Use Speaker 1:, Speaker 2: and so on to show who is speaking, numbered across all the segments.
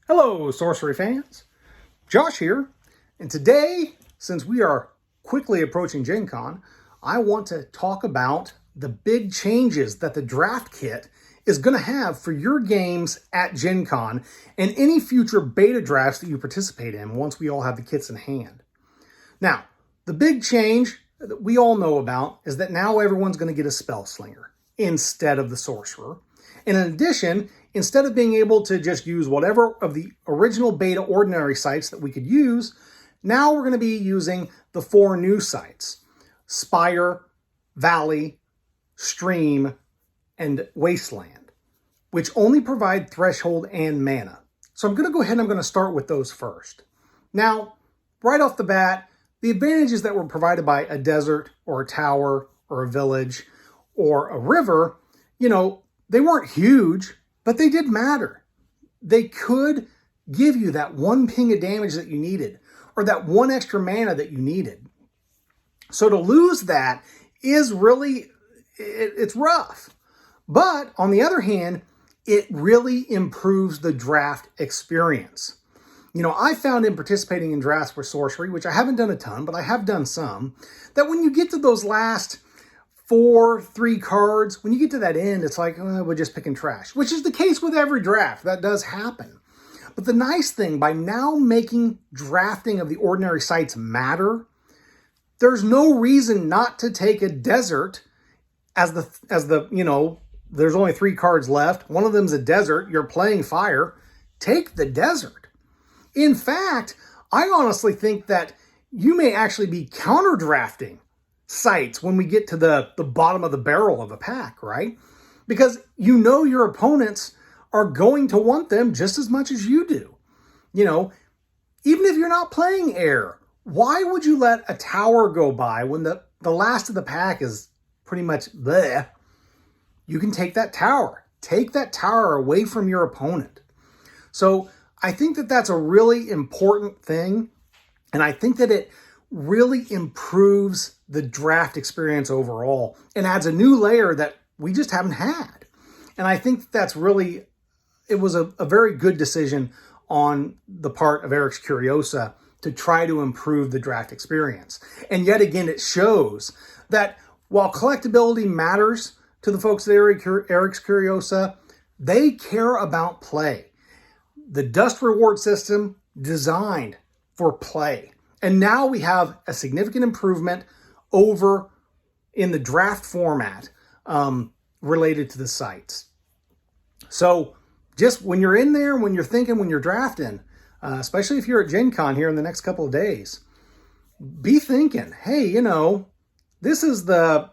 Speaker 1: Hello, Sorcery fans. Josh here, and today, since we are quickly approaching Gen Con, I want to talk about the big changes that the draft kit is going to have for your games at Gen Con and any future beta drafts that you participate in once we all have the kits in hand. Now, the big change that we all know about is that now everyone's going to get a Spell Slinger instead of the Sorcerer. And in addition, instead of being able to just use whatever of the original beta ordinary sites that we could use, now we're going to be using the 4 new sites: Spire, Valley, Stream, and Wasteland, which only provide Threshold and mana. So I'm going to go ahead and I'm going to start with those first. Now, right off the bat, the advantages that were provided by a desert or a tower or a village or a river, they weren't huge, but they did matter. They could give you that 1 ping of damage that you needed, or that 1 extra mana that you needed. So to lose that is really, it's rough. But on the other hand, it really improves the draft experience. I found in participating in drafts for Sorcery, which I haven't done a ton, but I have done some, that when you get to those last 3 cards, when you get to that end, it's like, we're just picking trash, which is the case with every draft. That does happen. But the nice thing, by now making drafting of the ordinary sites matter, there's no reason not to take a desert as the there's only 3 cards left. One of them's a desert. You're playing fire. Take the desert. In fact, I honestly think that you may actually be counter drafting sites when we get to the bottom of the barrel of a pack, right? Because your opponents are going to want them just as much as you do. Even if you're not playing air, why would you let a tower go by when the last of the pack is pretty much bleh? You can take that tower. Take that tower away from your opponent. So I think that that's a really important thing. And I think that it really improves the draft experience overall and adds a new layer that we just haven't had. And I think it was a very good decision on the part of Eric's Curiosa to try to improve the draft experience. And yet again, it shows that while collectability matters to the folks at Eric's Curiosa, they care about play. The dust reward system designed for play. And now we have a significant improvement over in the draft format related to the sites. So just when you're in there, when you're thinking, when you're drafting, especially if you're at Gen Con here in the next couple of days, be thinking, hey, this is the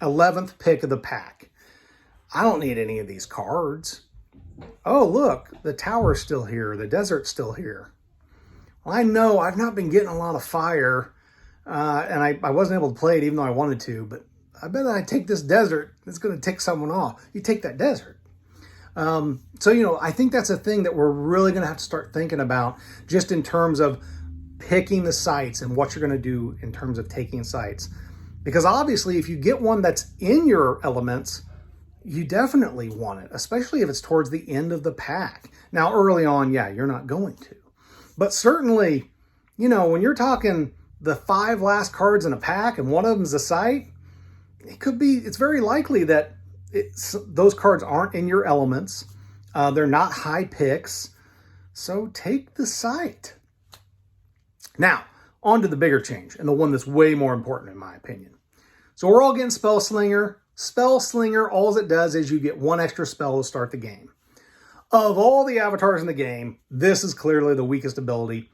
Speaker 1: 11th pick of the pack. I don't need any of these cards. Oh, look, the tower's still here. The desert's still here. Well, I know I've not been getting a lot of fire, and I wasn't able to play it even though I wanted to, but I bet I take this desert, it's going to tick someone off. You take that desert. I think that's a thing that we're really going to have to start thinking about just in terms of picking the sites and what you're going to do in terms of taking sites. Because obviously, if you get one that's in your elements, you definitely want it, especially if it's towards the end of the pack. Now, early on, you're not going to. But certainly, when you're talking the 5 last cards in a pack and one of them's a site, it's very likely that those cards aren't in your elements. They're not high picks. So take the site. Now, on to the bigger change, and the one that's way more important in my opinion. So we're all getting Spell Slinger. Spell Slinger, all it does is you get 1 extra spell to start the game. Of all the avatars in the game, this is clearly the weakest ability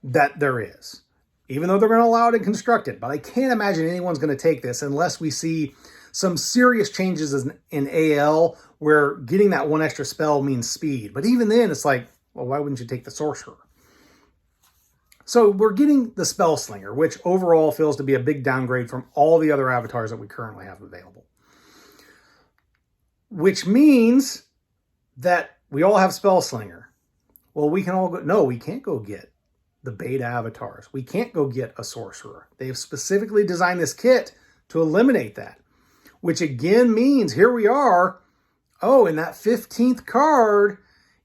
Speaker 1: that there is. Even though they're going to allow it in Constructed, but I can't imagine anyone's going to take this unless we see some serious changes in AL where getting that 1 extra spell means speed. But even then, it's like, well, why wouldn't you take the Sorcerer? So we're getting the Spell Slinger, which overall feels to be a big downgrade from all the other avatars that we currently have available. Which means that we all have Spell Slinger. Well, we can all go, no, we can't go get the beta avatars. We can't go get a Sorcerer. They've specifically designed this kit to eliminate that. Which again means here we are. Oh, in that 15th card,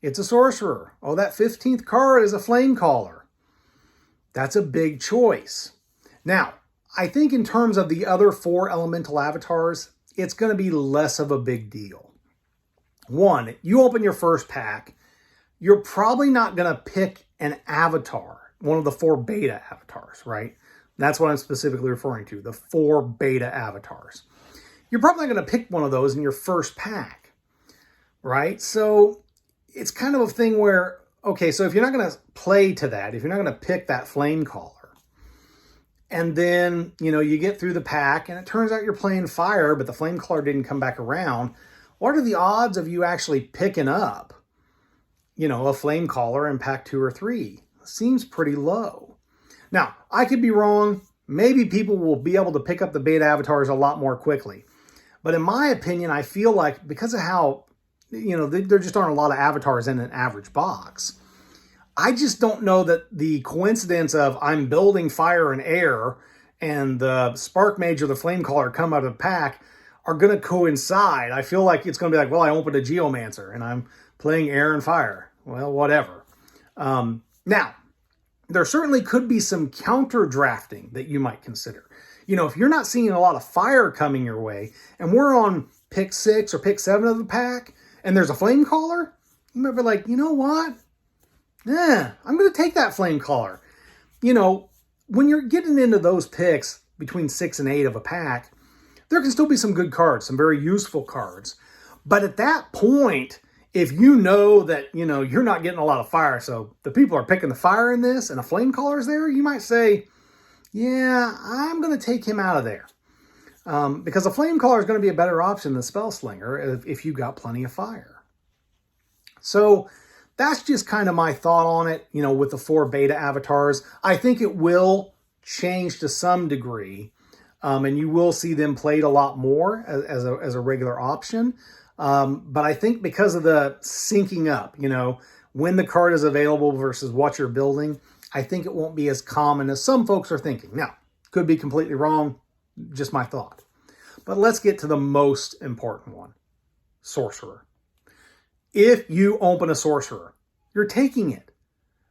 Speaker 1: It's a Sorcerer. Oh, that 15th card is a Flamecaller. That's a big choice. Now, I think in terms of the other 4 elemental avatars, it's going to be less of a big deal. One, you open your first pack, you're probably not going to pick an avatar, one of the 4 beta avatars, right? That's what I'm specifically referring to, the 4 beta avatars. You're probably not going to pick one of those in your first pack, right? So it's kind of a thing where, okay, so if you're not going to play to that, if you're not going to pick that Flamecaller, and then, you get through the pack and it turns out you're playing fire, but the Flamecaller didn't come back around, what are the odds of you actually picking up, a Flamecaller in pack 2 or 3? Seems pretty low. Now, I could be wrong. Maybe people will be able to pick up the beta avatars a lot more quickly. But in my opinion, I feel like because of how, there just aren't a lot of avatars in an average box, I just don't know that the coincidence of I'm building fire and air and the Spark Mage or the Flamecaller come out of the pack are going to coincide. I feel like it's going to be like, well, I opened a Geomancer and I'm playing air and fire. Well, whatever. Now, there certainly could be some counter drafting that you might consider. If you're not seeing a lot of fire coming your way and we're on pick 6 or pick 7 of the pack and there's a Flamecaller, you might be like, you know what? I'm going to take that Flamecaller. When you're getting into those picks between 6 and 8 of a pack, there can still be some good cards, some very useful cards. But at that point, if you know that, you're not getting a lot of fire, so the people are picking the fire in this and a Flamecaller is there, you might say, yeah, I'm going to take him out of there. Because a Flamecaller is going to be a better option than Spellslinger if you got plenty of fire. So that's just kind of my thought on it, with the 4 beta avatars. I think it will change to some degree, and you will see them played a lot more as a regular option. But I think because of the syncing up, when the card is available versus what you're building, I think it won't be as common as some folks are thinking. Now, could be completely wrong, just my thought. But let's get to the most important one, Sorcerer. If you open a Sorcerer, you're taking it.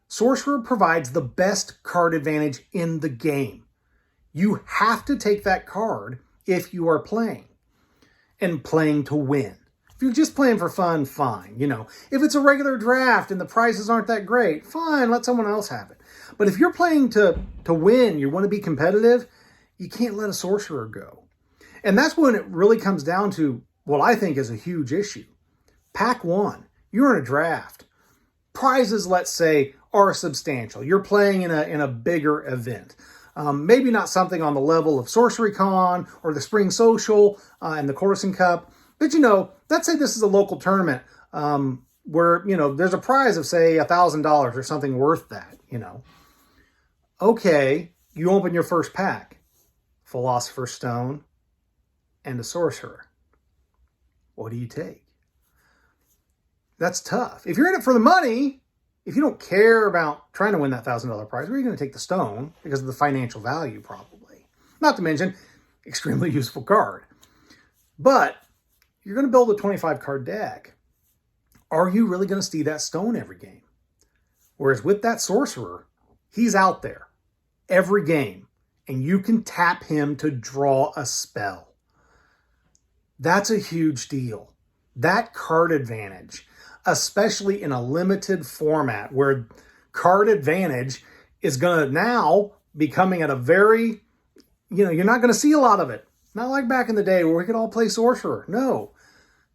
Speaker 1: Sorcerer provides the best card advantage in the game. You have to take that card if you are playing, and playing to win. If you're just playing for fun, fine. If it's a regular draft and the prizes aren't that great, fine, let someone else have it. But if you're playing to win, you want to be competitive, you can't let a Sorcerer go. And that's when it really comes down to what I think is a huge issue. Pack 1, you're in a draft. Prizes, let's say, are substantial. You're playing in a bigger event. Maybe not something on the level of Sorcery Con or the Spring Social and the Courtesan Cup. But, let's say this is a local tournament where, there's a prize of, say, $1,000 or something worth that, Okay, you open your first pack. Philosopher's Stone and a Sorcerer. What do you take? That's tough. If you're in it for the money, if you don't care about trying to win that $1,000 prize, where are you going to take the stone because of the financial value, probably? Not to mention, extremely useful card. But you're going to build a 25-card deck. Are you really going to see that stone every game? Whereas with that Sorcerer, he's out there every game, and you can tap him to draw a spell. That's a huge deal. That card advantage, especially in a limited format where card advantage is going to now be coming at a very, you're not going to see a lot of it. Not like back in the day where we could all play Sorcerer. No.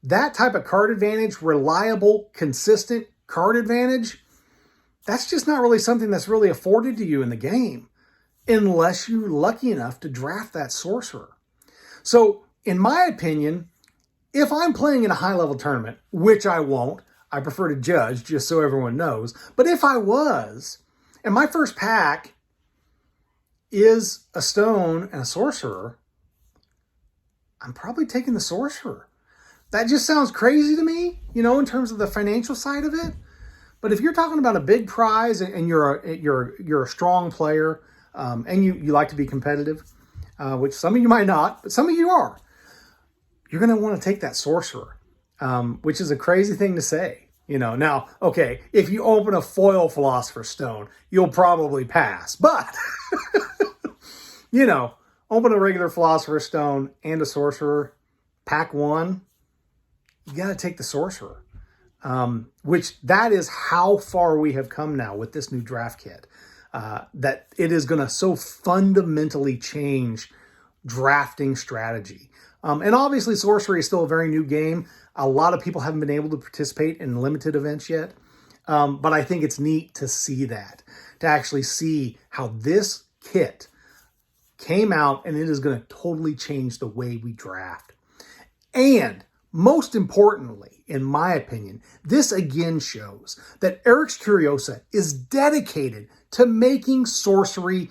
Speaker 1: That type of card advantage, reliable, consistent card advantage, that's just not really something that's really afforded to you in the game unless you're lucky enough to draft that Sorcerer. So, in my opinion, if I'm playing in a high-level tournament, which I won't, I prefer to judge just so everyone knows, but if I was, and my first pack is a stone and a Sorcerer, I'm probably taking the Sorcerer. That just sounds crazy to me, in terms of the financial side of it. But if you're talking about a big prize and you're a strong player and you like to be competitive, which some of you might not, but some of you are, you're going to want to take that Sorcerer, which is a crazy thing to say. Now, okay, if you open a foil Philosopher's Stone, you'll probably pass. But, open a regular Philosopher's Stone and a Sorcerer, pack one, you got to take the Sorcerer. Which that is how far we have come now with this new draft kit. That it is going to so fundamentally change drafting strategy. And obviously Sorcery is still a very new game. A lot of people haven't been able to participate in limited events yet. But I think it's neat to see that, to actually see how this kit came out and it is going to totally change the way we draft. And most importantly, in my opinion, this again shows that Eric's Curiosa is dedicated to making Sorcery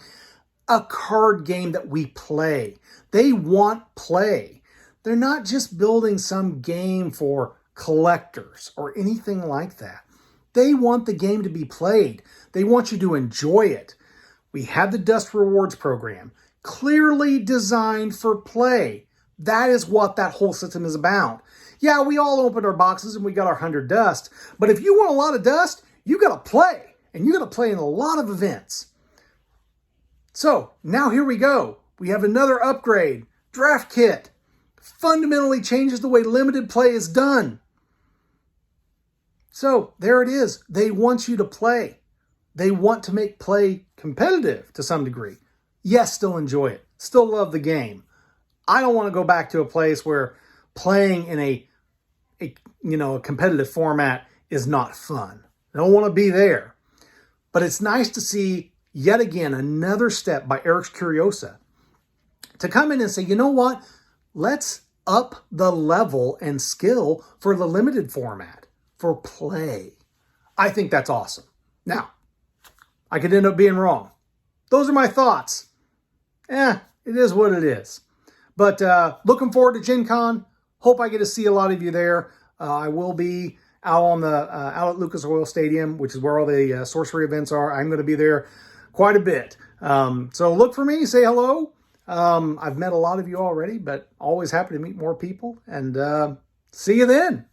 Speaker 1: a card game that we play. They want play. They're not just building some game for collectors or anything like that. They want the game to be played. They want you to enjoy it. We have the Dust Rewards program, clearly designed for play. That is what that whole system is about. Yeah, we all opened our boxes and we got our 100 dust, but if you want a lot of dust, you got to play, and you got to play in a lot of events. So now here we go. We have another upgrade. Draft kit fundamentally changes the way limited play is done. So there it is. They want you to play. They want to make play competitive to some degree. Yes, still enjoy it. Still love the game. I don't want to go back to a place where playing in a competitive format is not fun. I don't want to be there. But it's nice to see yet again another step by Eric's Curiosa to come in and say, you know what? Let's up the level and skill for the limited format, for play. I think that's awesome. Now, I could end up being wrong. Those are my thoughts. It is what it is. But looking forward to Gen Con. Hope I get to see a lot of you there. I will be out at Lucas Oil Stadium, which is where all the sorcery events are. I'm going to be there quite a bit. So look for me, say hello. I've met a lot of you already, but always happy to meet more people. And see you then.